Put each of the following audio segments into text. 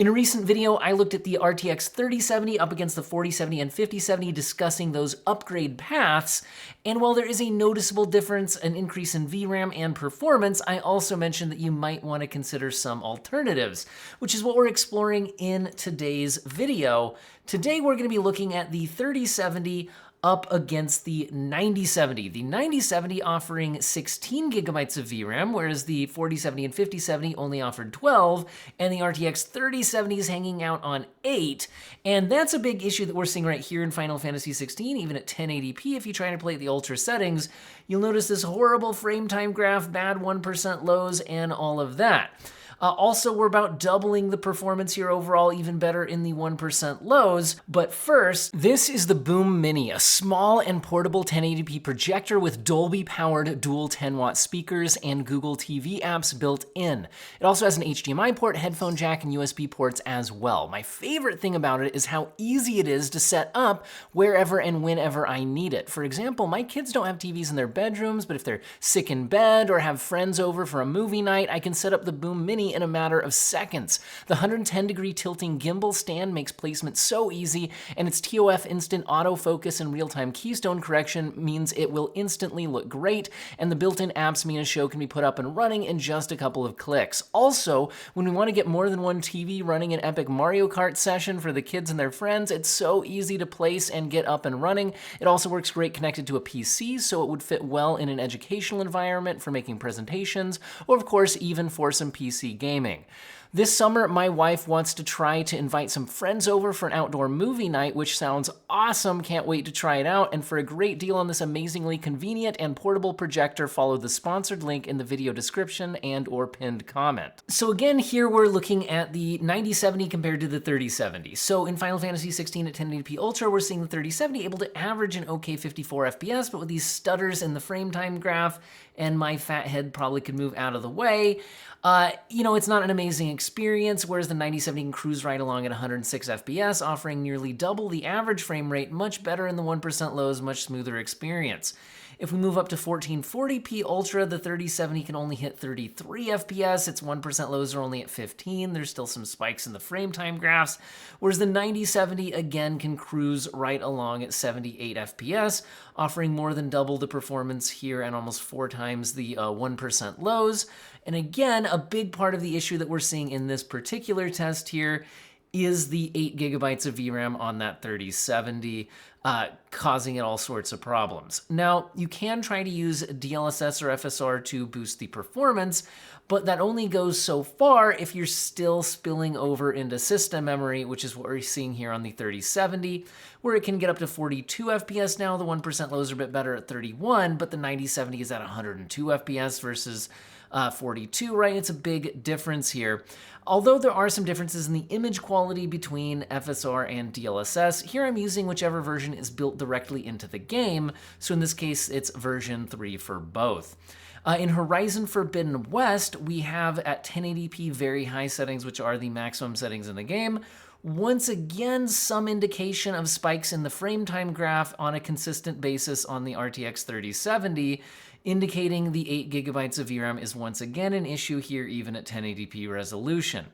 In a recent video, I looked at the RTX 3070 up against the 4070 and 5070, discussing those upgrade paths, and while there is a noticeable difference, an increase in VRAM and performance, I also mentioned that you might want to consider some alternatives, which is what we're exploring in today's video. Today, we're going to be looking at the 3070 up against the 9070. The 9070 offering 16 gigabytes of VRAM, whereas the 4070 and 5070 only offered 12, and the RTX 3070 is hanging out on 8. And that's a big issue that we're seeing right here in Final Fantasy 16, even at 1080p. If you try to play at the ultra settings, you'll notice this horrible frame time graph, bad 1% lows, and all of that. Also, we're about doubling the performance here overall, even better in the 1% lows. But first, this is the Boom Mini, a small and portable 1080p projector with Dolby-powered dual 10-watt speakers and Google TV apps built in. It also has an HDMI port, headphone jack, and USB ports as well. My favorite thing about it is how easy it is to set up wherever and whenever I need it. For example, my kids don't have TVs in their bedrooms, but if they're sick in bed or have friends over for a movie night, I can set up the Boom Mini in a matter of seconds. The 110-degree tilting gimbal stand makes placement so easy, and its TOF instant autofocus and real-time keystone correction means it will instantly look great, and the built-in apps mean a show can be put up and running in just a couple of clicks. Also, when we want to get more than one TV running an epic Mario Kart session for the kids and their friends, it's so easy to place and get up and running. It also works great connected to a PC, so it would fit well in an educational environment for making presentations, or of course, even for some PC gaming. This summer, my wife wants to try to invite some friends over for an outdoor movie night, which sounds awesome. Can't wait to try it out. And for a great deal on this amazingly convenient and portable projector, follow the sponsored link in the video description and/or pinned comment. So again, here we're looking at the 9070 compared to the 3070. So in Final Fantasy 16 at 1080p Ultra, we're seeing the 3070 able to average an okay 54 FPS, but with these stutters in the frame time graph, and my fat head probably could move out of the way. It's not an amazing experience, whereas the 9070 can cruise right along at 106 FPS, offering nearly double the average frame rate, much better in the 1% lows, much smoother experience. If we move up to 1440p Ultra, the 3070 can only hit 33 FPS. Its 1% lows are only at 15. There's still some spikes in the frame time graphs, whereas the 9070 again can cruise right along at 78 FPS, offering more than double the performance here and almost 4 times the 1% lows. And again, a big part of the issue that we're seeing in this particular test here is the 8 gigabytes of VRAM on that 3070, causing it all sorts of problems. Now, you can try to use DLSS or FSR to boost the performance, but that only goes so far if you're still spilling over into system memory, which is what we're seeing here on the 3070, where it can get up to 42 FPS now. The 1% lows are a bit better at 31, but the 9070 is at 102 FPS versus 42, right? It's a big difference here. Although there are some differences in the image quality between FSR and DLSS, here I'm using whichever version is built directly into the game, so in this case it's version 3 for both. In Horizon Forbidden West, we have at 1080p very high settings, which are the maximum settings in the game. Once again, some indication of spikes in the frame time graph on a consistent basis on the RTX 3070, indicating the 8 gigabytes of VRAM is once again an issue here, even at 1080p resolution.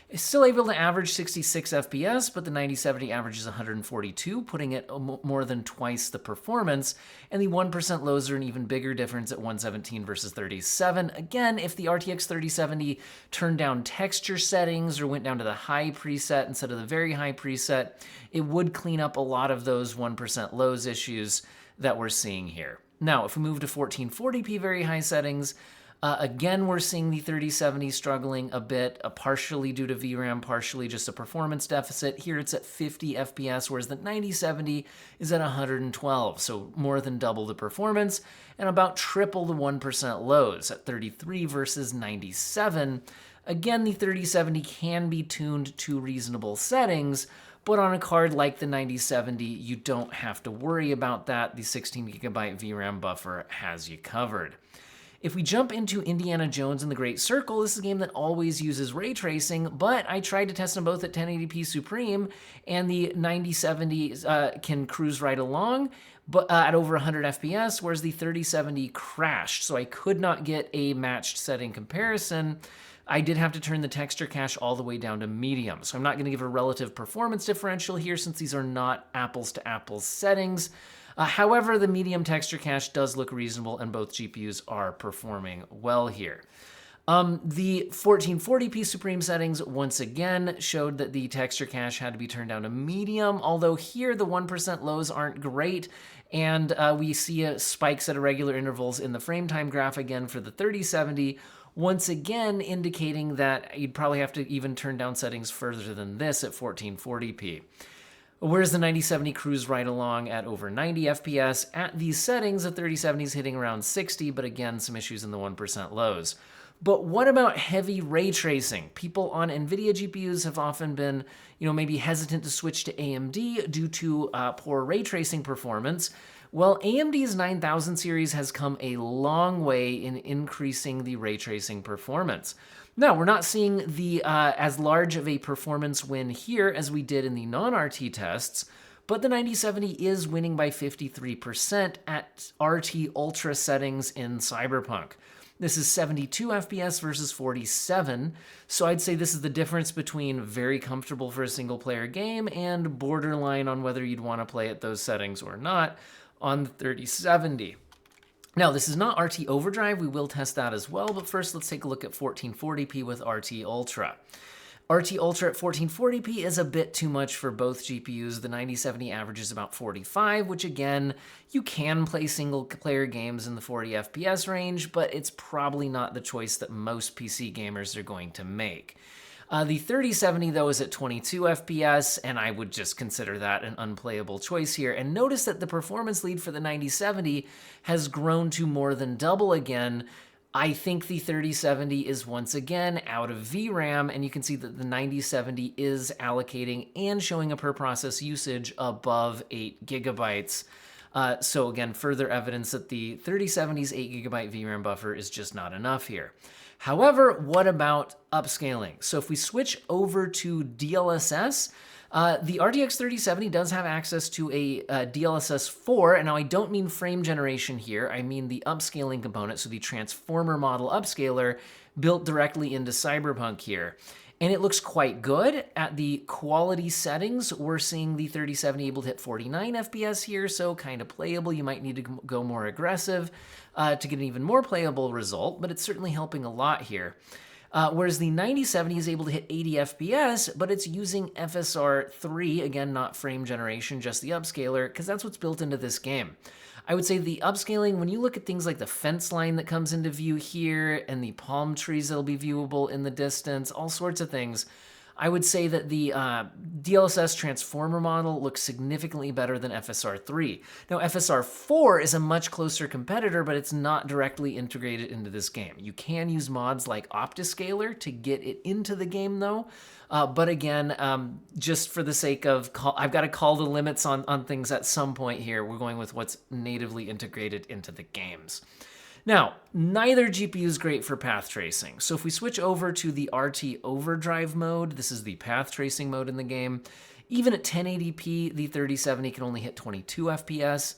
It's still able to average 66 FPS, but the 9070 averages 142, putting it more than twice the performance, and the 1% lows are an even bigger difference at 117 versus 37. Again, if the RTX 3070 turned down texture settings or went down to the high preset instead of the very high preset, it would clean up a lot of those 1% lows issues that we're seeing here. Now, if we move to 1440p very high settings, again, we're seeing the 3070 struggling a bit, partially due to VRAM, partially just a performance deficit. Here it's at 50 FPS, whereas the 9070 is at 112, so more than double the performance, and about triple the 1% lows at 33 versus 97. Again, the 3070 can be tuned to reasonable settings, but on a card like the 9070, you don't have to worry about that. The 16 gigabyte VRAM buffer has you covered. If we jump into Indiana Jones and the Great Circle, this is a game that always uses ray tracing, but I tried to test them both at 1080p Supreme, and the 9070 can cruise right along, but at over 100 FPS, whereas the 3070 crashed, so I could not get a matched setting comparison. I did have to turn the texture cache all the way down to medium. So I'm not going to give a relative performance differential here since these are not apples to apples settings. However, the medium texture cache does look reasonable and both GPUs are performing well here. The 1440p Supreme settings once again showed that the texture cache had to be turned down to medium, although here the 1% lows aren't great, and we see spikes at irregular intervals in the frame time graph again for the 3070, once again indicating that you'd probably have to even turn down settings further than this at 1440p. Whereas the 9070 cruised right along at over 90 FPS. At these settings, the 3070 is hitting around 60, but again, some issues in the 1% lows. But what about heavy ray tracing? People on NVIDIA GPUs have often been, maybe hesitant to switch to AMD due to poor ray tracing performance. Well, AMD's 9000 series has come a long way in increasing the ray tracing performance. Now, we're not seeing the as large of a performance win here as we did in the non-RT tests, but the 9070 is winning by 53% at RT Ultra settings in Cyberpunk. This is 72 FPS versus 47, so I'd say this is the difference between very comfortable for a single-player game and borderline on whether you'd want to play at those settings or not on the 3070. Now, this is not RT Overdrive. We will test that as well, but first let's take a look at 1440p with RT Ultra. RT Ultra at 1440p is a bit too much for both GPUs. The 9070 averages about 45, which again, you can play single-player games in the 40 FPS range, but it's probably not the choice that most PC gamers are going to make. The 3070, though, is at 22 FPS, and I would just consider that an unplayable choice here. And notice that the performance lead for the 9070 has grown to more than double again. I think the 3070 is once again out of VRAM, and you can see that the 9070 is allocating and showing a per process usage above 8 gigabytes. So again, further evidence that the 3070's 8 gigabyte VRAM buffer is just not enough here. However, what about upscaling? So if we switch over to DLSS, the RTX 3070 does have access to a DLSS 4, and now I don't mean frame generation here, I mean the upscaling component, so the transformer model upscaler built directly into Cyberpunk here. And it looks quite good. At the quality settings, we're seeing the 3070 able to hit 49 FPS here, so kind of playable. You might need to go more aggressive to get an even more playable result, but it's certainly helping a lot here. Whereas the 9070 is able to hit 80 FPS, but it's using FSR 3, again, not frame generation, just the upscaler, because that's what's built into this game. I would say the upscaling, when you look at things like the fence line that comes into view here and the palm trees that'll be viewable in the distance, all sorts of things, I would say that the DLSS transformer model looks significantly better than FSR 3. Now, FSR 4 is a much closer competitor, but it's not directly integrated into this game. You can use mods like Optiscaler to get it into the game, though. But again, just for the sake of, I've got to call the limits on things at some point here. We're going with what's natively integrated into the games. Now, neither GPU is great for path tracing. So if we switch over to the RT Overdrive mode, this is the path tracing mode in the game, even at 1080p, the 3070 can only hit 22 FPS,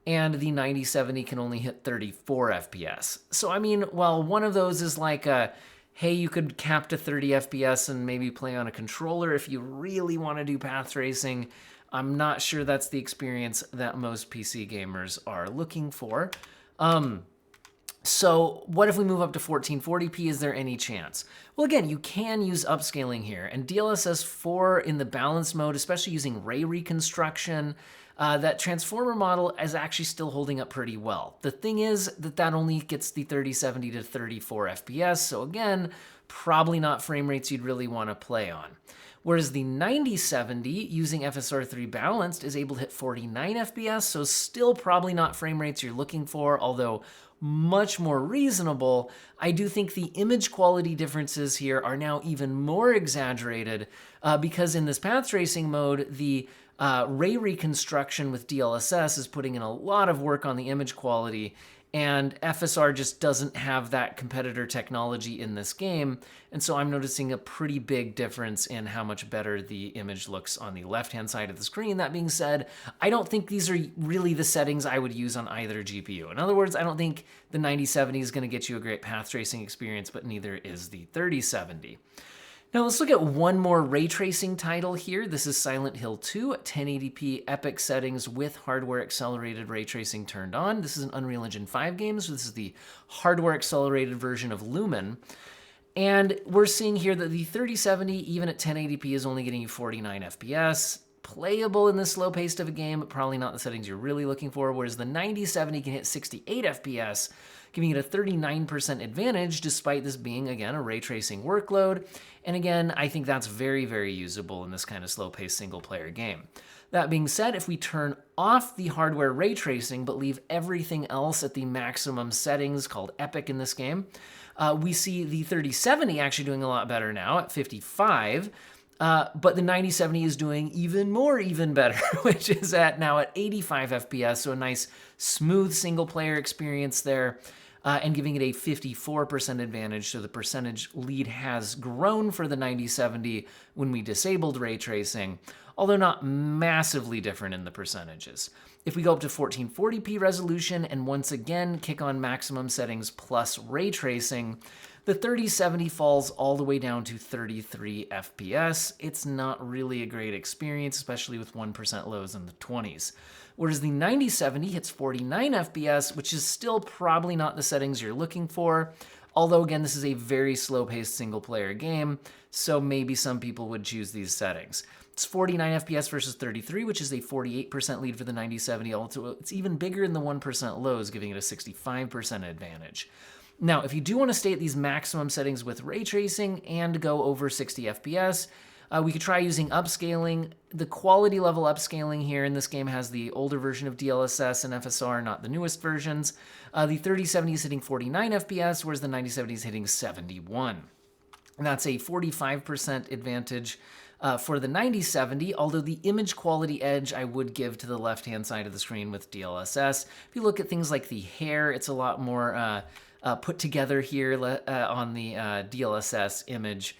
and the 9070 can only hit 34 FPS. So I mean, while one of those is like a, hey, you could cap to 30 FPS and maybe play on a controller if you really want to do path tracing, I'm not sure that's the experience that most PC gamers are looking for. So what if we move up to 1440p? Is there any chance? Well, again, you can use upscaling here, and DLSS 4 in the balanced mode, especially using ray reconstruction, that transformer model is actually still holding up pretty well. The thing is that only gets the 3070 to 34 FPS, so again, probably not frame rates you'd really want to play on. Whereas the 9070, using FSR 3 balanced, is able to hit 49 FPS, so still probably not frame rates you're looking for, although much more reasonable. I do think the image quality differences here are now even more exaggerated because in this path tracing mode, the ray reconstruction with DLSS is putting in a lot of work on the image quality, And FSR just doesn't have that competitor technology in this game. And so I'm noticing a pretty big difference in how much better the image looks on the left-hand side of the screen. That being said, I don't think these are really the settings I would use on either GPU. In other words, I don't think the 9070 is going to get you a great path tracing experience, but neither is the 3070. Now let's look at one more ray tracing title here. This is Silent Hill 2, 1080p epic settings with hardware accelerated ray tracing turned on. This is an Unreal Engine 5 game, so this is the hardware accelerated version of Lumen. And we're seeing here that the 3070, even at 1080p, is only getting you 49 FPS. Playable in this slow pace of a game, but probably not the settings you're really looking for, whereas the 9070 can hit 68 FPS, giving it a 39% advantage, despite this being, again, a ray tracing workload. And again, I think that's very, very usable in this kind of slow-paced single-player game. That being said, if we turn off the hardware ray tracing, but leave everything else at the maximum settings, called epic in this game, we see the 3070 actually doing a lot better now at 55, but the 9070 is doing even better, which is now at 85 FPS, so a nice smooth single-player experience there. And giving it a 54% advantage, so the percentage lead has grown for the 9070 when we disabled ray tracing, although not massively different in the percentages. If we go up to 1440p resolution and once again kick on maximum settings plus ray tracing, the 3070 falls all the way down to 33 FPS. It's not really a great experience, especially with 1% lows in the 20s. Whereas the 9070 hits 49 FPS, which is still probably not the settings you're looking for. Although, again, this is a very slow-paced single-player game, so maybe some people would choose these settings. It's 49 FPS versus 33, which is a 48% lead for the 9070. Also, it's even bigger in the 1% lows, giving it a 65% advantage. Now, if you do want to stay at these maximum settings with ray tracing and go over 60 FPS, we could try using upscaling. The quality level upscaling here in this game has the older version of DLSS and FSR, not the newest versions. The 3070 is hitting 49 FPS, whereas the 9070 is hitting 71. And that's a 45% advantage for the 9070, although the image quality edge I would give to the left-hand side of the screen with DLSS. If you look at things like the hair, it's a lot more put together here on the DLSS image.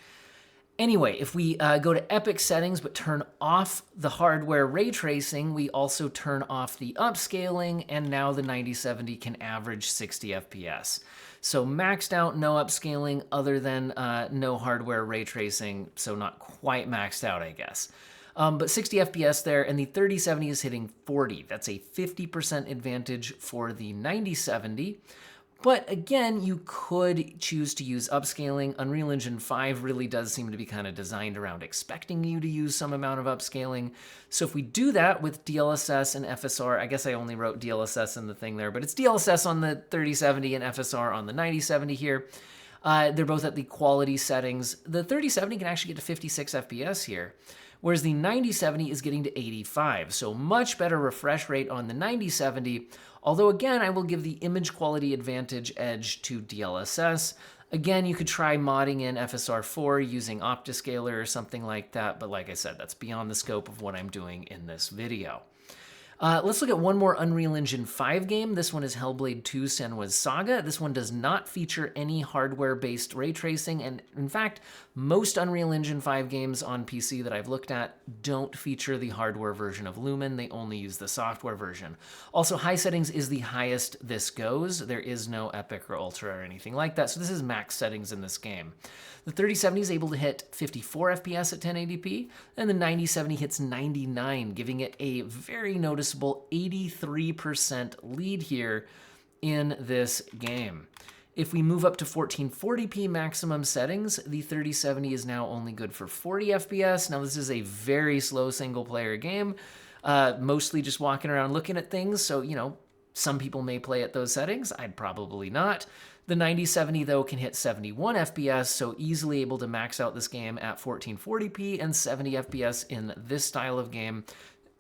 Anyway, if we go to epic settings but turn off the hardware ray tracing, we also turn off the upscaling, and now the 9070 can average 60 FPS. So maxed out, no upscaling, other than no hardware ray tracing, so not quite maxed out, I guess. But 60 FPS there, and the 3070 is hitting 40. That's a 50% advantage for the 9070. But again, you could choose to use upscaling. Unreal Engine 5 really does seem to be kind of designed around expecting you to use some amount of upscaling. So if we do that with DLSS and FSR, I guess I only wrote DLSS in the thing there, but it's DLSS on the 3070 and FSR on the 9070 here. They're both at the quality settings. The 3070 can actually get to 56 FPS here, whereas the 9070 is getting to 85. So much better refresh rate on the 9070. Although again, I will give the image quality advantage edge to DLSS. Again, you could try modding in FSR4 using Optiscaler or something like that, but like I said, that's beyond the scope of what I'm doing in this video. Let's look at one more Unreal Engine 5 game. This one is Hellblade 2: Senua's Saga. This one does not feature any hardware-based ray tracing, and in fact, most Unreal Engine 5 games on PC that I've looked at don't feature the hardware version of Lumen. They only use the software version. Also, high settings is the highest this goes. There is no Epic or Ultra or anything like that, so this is max settings in this game. The 3070 is able to hit 54 FPS at 1080p, and the 9070 hits 99, giving it a very noticeable 83% lead here in this game. If we move up to 1440p maximum settings, the 3070 is now only good for 40 FPS. Now, this is a very slow single-player game, mostly just walking around looking at things, so, you know, some people may play at those settings. I'd probably not. The 9070, though, can hit 71 FPS, so easily able to max out this game at 1440p, and 70 FPS in this style of game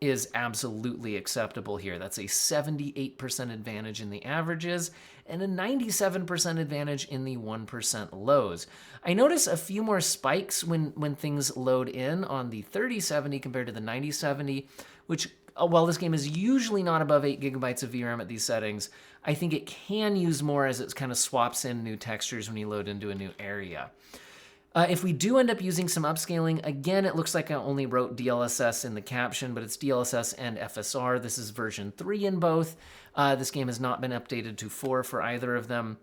is absolutely acceptable here. That's a 78% advantage in the averages and a 97% advantage in the 1% lows. I notice a few more spikes when things load in on the 3070 compared to the 9070, which while this game is usually not above 8 gigabytes of VRAM at these settings, I think it can use more as it kind of swaps in new textures when you load into a new area. If we do end up using some upscaling, again, it looks like I only wrote DLSS in the caption, but it's DLSS and FSR. This is version 3 in both. This game has not been updated to 4 for either of them.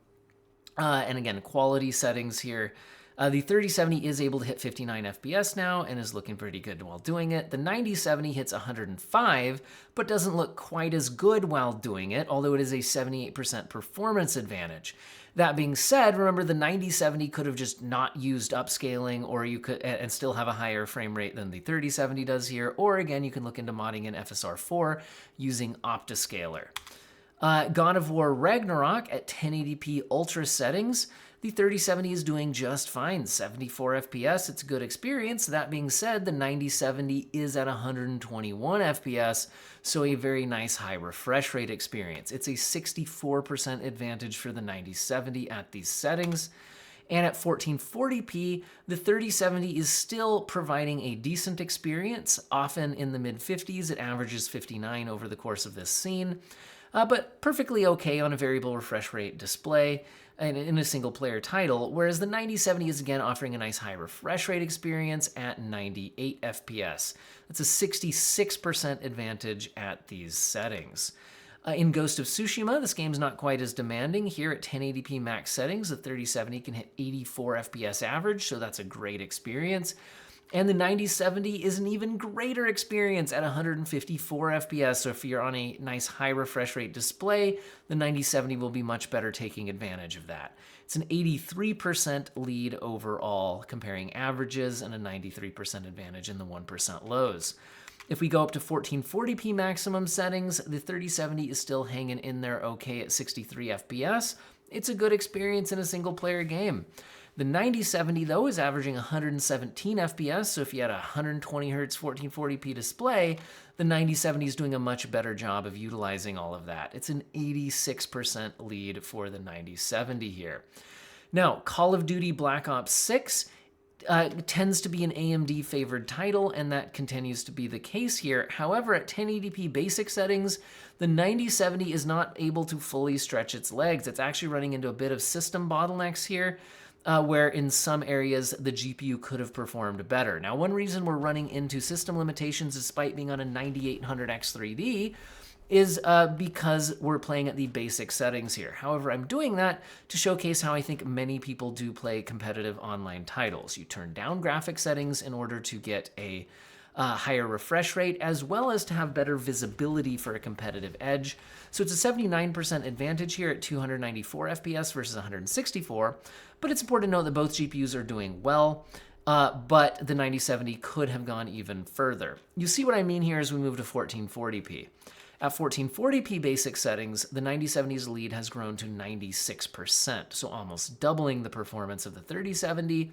And again, quality settings here. The 3070 is able to hit 59 FPS now and is looking pretty good while doing it. The 9070 hits 105, but doesn't look quite as good while doing it, although it is a 78% performance advantage. That being said, remember the 9070 could have just not used upscaling, or you could and still have a higher frame rate than the 3070 does here. Or again, you can look into modding in FSR 4 using Optiscaler. God of War Ragnarok at 1080p ultra settings. The 3070 is doing just fine, 74 FPS. It's a good experience. That being said, the 9070 is at 121 FPS, so a very nice high refresh rate experience. It's a 64% advantage for the 9070 at these settings. And at 1440p, the 3070 is still providing a decent experience, often in the mid-50s. It averages 59 over the course of this scene, but perfectly okay on a variable refresh rate display in a single-player title, whereas the 9070 is again offering a nice high refresh rate experience at 98 FPS. That's a 66% advantage at these settings. In Ghost of Tsushima, this game's not quite as demanding. Here at 1080p max settings, the 3070 can hit 84 FPS average, so that's a great experience. And the 9070 is an even greater experience at 154 FPS, so if you're on a nice high refresh rate display, the 9070 will be much better taking advantage of that. It's an 83% lead overall, comparing averages, and a 93% advantage in the 1% lows. If we go up to 1440p maximum settings, the 3070 is still hanging in there okay at 63 FPS. It's a good experience in a single-player game. The 9070, though, is averaging 117 FPS, so if you had a 120 Hz 1440p display, the 9070 is doing a much better job of utilizing all of that. It's an 86% lead for the 9070 here. Now, Call of Duty Black Ops 6 tends to be an AMD favored title, and that continues to be the case here. However, at 1080p basic settings, the 9070 is not able to fully stretch its legs. It's actually running into a bit of system bottlenecks here, where in some areas the GPU could have performed better. Now, one reason we're running into system limitations despite being on a 9800X3D is because we're playing at the basic settings here. However, I'm doing that to showcase how I think many people do play competitive online titles. You turn down graphic settings in order to get a higher refresh rate, as well as to have better visibility for a competitive edge. So it's a 79% advantage here at 294 FPS versus 164, but it's important to note that both GPUs are doing well, but the 9070 could have gone even further. You see what I mean here as we move to 1440p. At 1440p basic settings, the 9070's lead has grown to 96%, so almost doubling the performance of the 3070.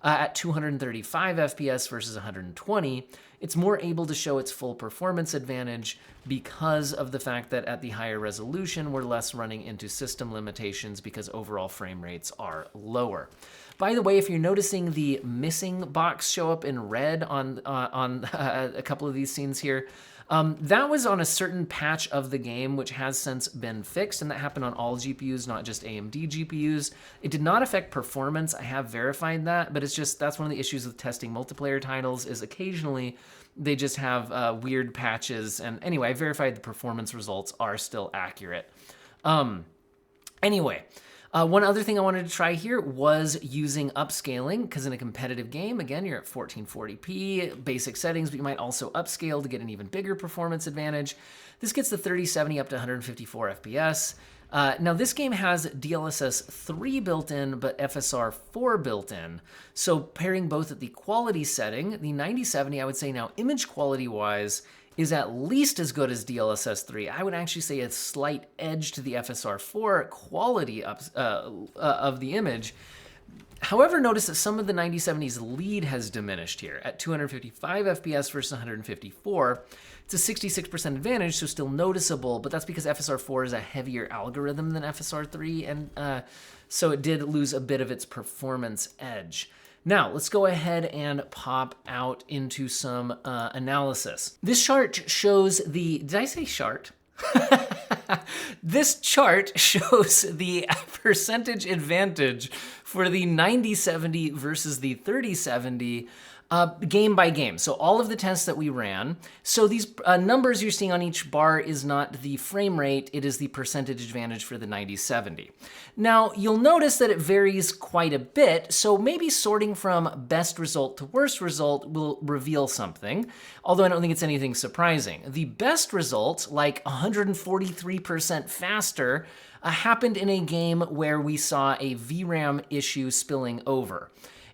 At 235 FPS versus 120, it's more able to show its full performance advantage because of the fact that at the higher resolution, we're less running into system limitations because overall frame rates are lower. By the way, if you're noticing the missing box show up in red on a couple of these scenes here, that was on a certain patch of the game, which has since been fixed, and that happened on all GPUs, not just AMD GPUs. It did not affect performance. I have verified that, but it's just, that's one of the issues with testing multiplayer titles, is occasionally they just have weird patches. And anyway, I verified the performance results are still accurate. Anyway, one other thing I wanted to try here was using upscaling, because in a competitive game, again, you're at 1440p, basic settings, but you might also upscale to get an even bigger performance advantage. This gets the 3070 up to 154 FPS. Now, this game has DLSS 3 built in, but FSR 4 built in. So pairing both at the quality setting, the 9070, I would say now image quality-wise, is at least as good as DLSS 3. I would actually say a slight edge to the FSR 4 quality of the image. However, notice that some of the 9070's lead has diminished here. At 255 FPS versus 154, it's a 66% advantage, so still noticeable, but that's because FSR 4 is a heavier algorithm than FSR 3, and so it did lose a bit of its performance edge. Now, let's go ahead and pop out into some analysis. This chart shows the, did I say chart? This chart shows the percentage advantage for the 9070 versus the 3070 game by game. So all of the tests that we ran. So these numbers you're seeing on each bar is not the frame rate, it is the percentage advantage for the 9070. Now, you'll notice that it varies quite a bit, so maybe sorting from best result to worst result will reveal something, although I don't think it's anything surprising. The best result, like 143% faster, happened in a game where we saw a VRAM issue spilling over.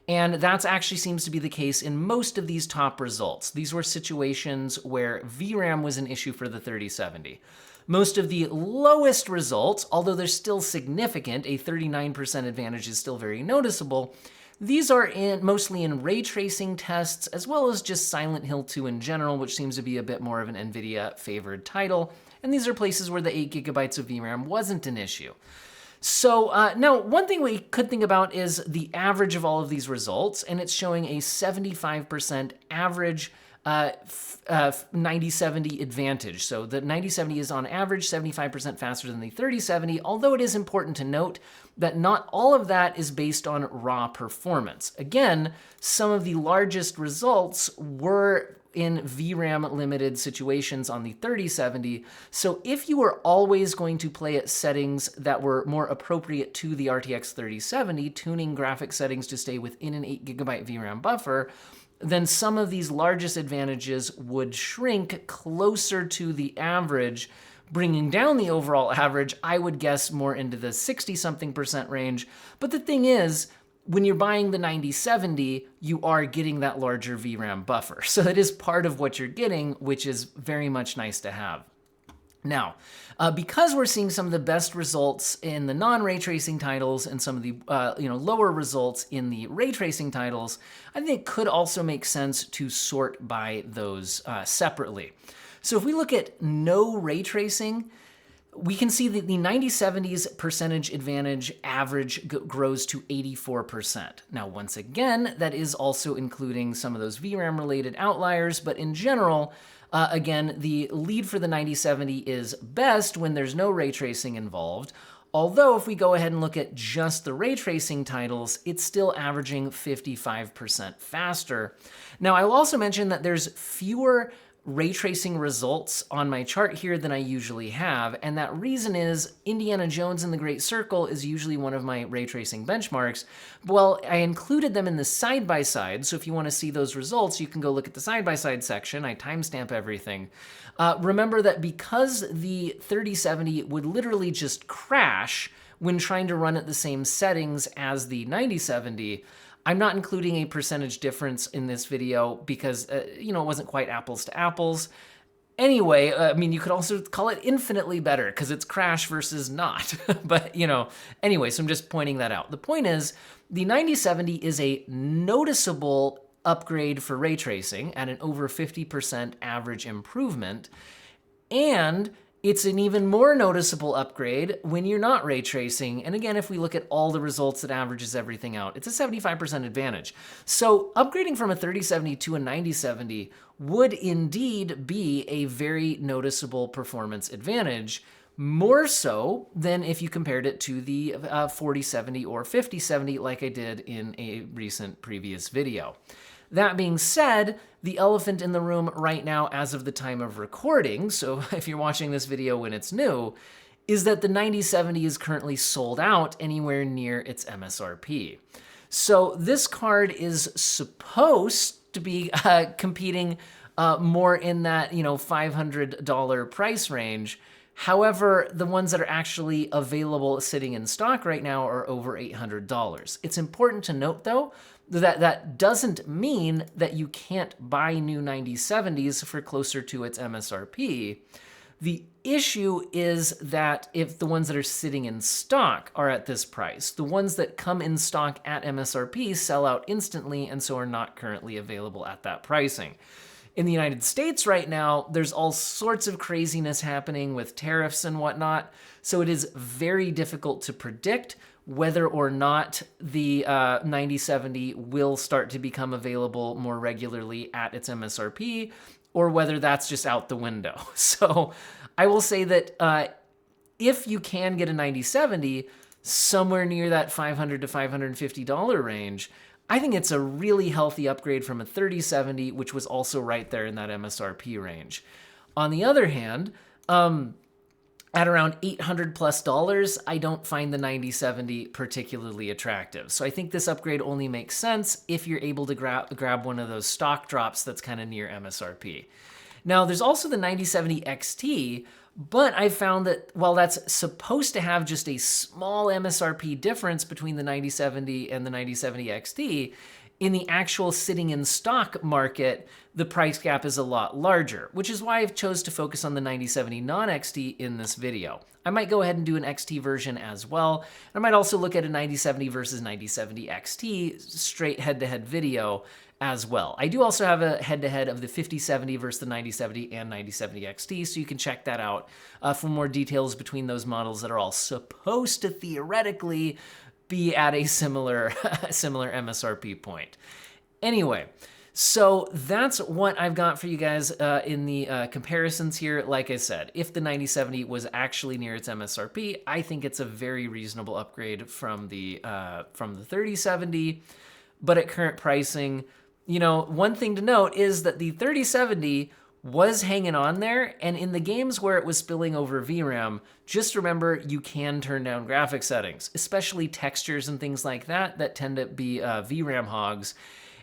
And that actually seems to be the case in most of these top results. These were situations where VRAM was an issue for the 3070. Most of the lowest results, although they're still significant, a 39% advantage is still very noticeable, these are mostly in ray tracing tests, as well as just Silent Hill 2 in general, which seems to be a bit more of an NVIDIA favored title. And these are places where the 8 gigabytes of VRAM wasn't an issue. So now, one thing we could think about is the average of all of these results, and it's showing a 75% average 9070 advantage. So the 9070 is on average 75% faster than the 3070, although it is important to note that not all of that is based on raw performance. Again, some of the largest results were in VRAM limited situations on the 3070. So if you were always going to play at settings that were more appropriate to the RTX 3070, tuning graphic settings to stay within an 8 gigabyte VRAM buffer, then some of these largest advantages would shrink closer to the average, bringing down the overall average, I would guess more into the 60-something% range. But the thing is, when you're buying the 9070, you are getting that larger VRAM buffer. So that is part of what you're getting, which is very much nice to have. Now, because we're seeing some of the best results in the non-ray tracing titles and some of the lower results in the ray tracing titles, I think it could also make sense to sort by those separately. So if we look at no ray tracing, we can see that the 9070's percentage advantage average grows to 84%. Now, once again, that is also including some of those VRAM-related outliers, but in general, again, the lead for the 9070 is best when there's no ray tracing involved. Although, if we go ahead and look at just the ray tracing titles, it's still averaging 55% faster. Now, I will also mention that there's fewer ray tracing results on my chart here than I usually have, and that reason is Indiana Jones and the Great Circle is usually one of my ray tracing benchmarks. Well, I included them in the side-by-side, so if you want to see those results, you can go look at the side-by-side section. I timestamp everything. Remember that because the 3070 would literally just crash when trying to run at the same settings as the 9070, I'm not including a percentage difference in this video because, it wasn't quite apples to apples. Anyway, you could also call it infinitely better because it's crash versus not. But, anyway, so I'm just pointing that out. The point is, the 9070 is a noticeable upgrade for ray tracing at an over 50% average improvement, and it's an even more noticeable upgrade when you're not ray tracing. And again, if we look at all the results that averages everything out, it's a 75% advantage. So upgrading from a 3070 to a 9070 would indeed be a very noticeable performance advantage, more so than if you compared it to the 4070 or 5070 like I did in a recent previous video. That being said, the elephant in the room right now as of the time of recording, so if you're watching this video when it's new, is that the 9070 is currently sold out anywhere near its MSRP. So this card is supposed to be competing more in that $500 price range. However, the ones that are actually available sitting in stock right now are over $800. It's important to note, though, that doesn't mean that you can't buy new 9070s for closer to its MSRP. The issue is that if the ones that are sitting in stock are at this price, the ones that come in stock at MSRP sell out instantly and so are not currently available at that pricing. In the United States right now, there's all sorts of craziness happening with tariffs and whatnot, so it is very difficult to predict whether or not the 9070 will start to become available more regularly at its MSRP, or whether that's just out the window. So I will say that if you can get a 9070 somewhere near that $500 to $550 range, I think it's a really healthy upgrade from a 3070, which was also right there in that MSRP range. On the other hand, at around $800 plus, I don't find the 9070 particularly attractive. So I think this upgrade only makes sense if you're able to grab one of those stock drops that's kind of near MSRP. Now, there's also the 9070 XT, but I've found that while that's supposed to have just a small MSRP difference between the 9070 and the 9070 XT, in the actual sitting in stock market, the price gap is a lot larger, which is why I've chose to focus on the 9070 non-XT in this video. I might go ahead and do an XT version as well. I might also look at a 9070 versus 9070 XT straight head-to-head video as well. I do also have a head-to-head of the 5070 versus the 9070 and 9070 XT, so you can check that out for more details between those models that are all supposed to theoretically be at a similar MSRP point. Anyway, so that's what I've got for you guys in the comparisons here. Like I said, if the 9070 was actually near its MSRP, I think it's a very reasonable upgrade from the 3070. But at current pricing, you know, one thing to note is that the 3070 was hanging on there, and in the games where it was spilling over VRAM, just remember you can turn down graphic settings, especially textures and things like that that tend to be VRAM hogs.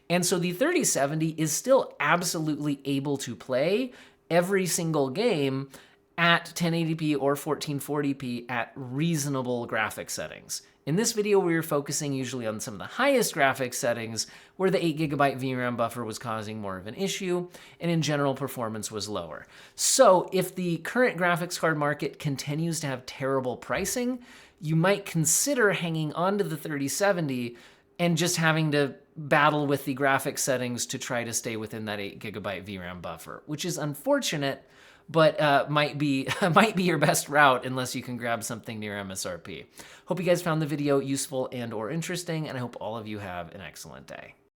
And so the 3070 is still absolutely able to play every single game at 1080p or 1440p at reasonable graphic settings. In this video, we were focusing usually on some of the highest graphics settings where the 8GB VRAM buffer was causing more of an issue, and in general, performance was lower. So if the current graphics card market continues to have terrible pricing, you might consider hanging on to the 3070 and just having to battle with the graphics settings to try to stay within that 8GB VRAM buffer, which is unfortunate, but might be your best route unless you can grab something near MSRP. Hope you guys found the video useful and or interesting, and I hope all of you have an excellent day.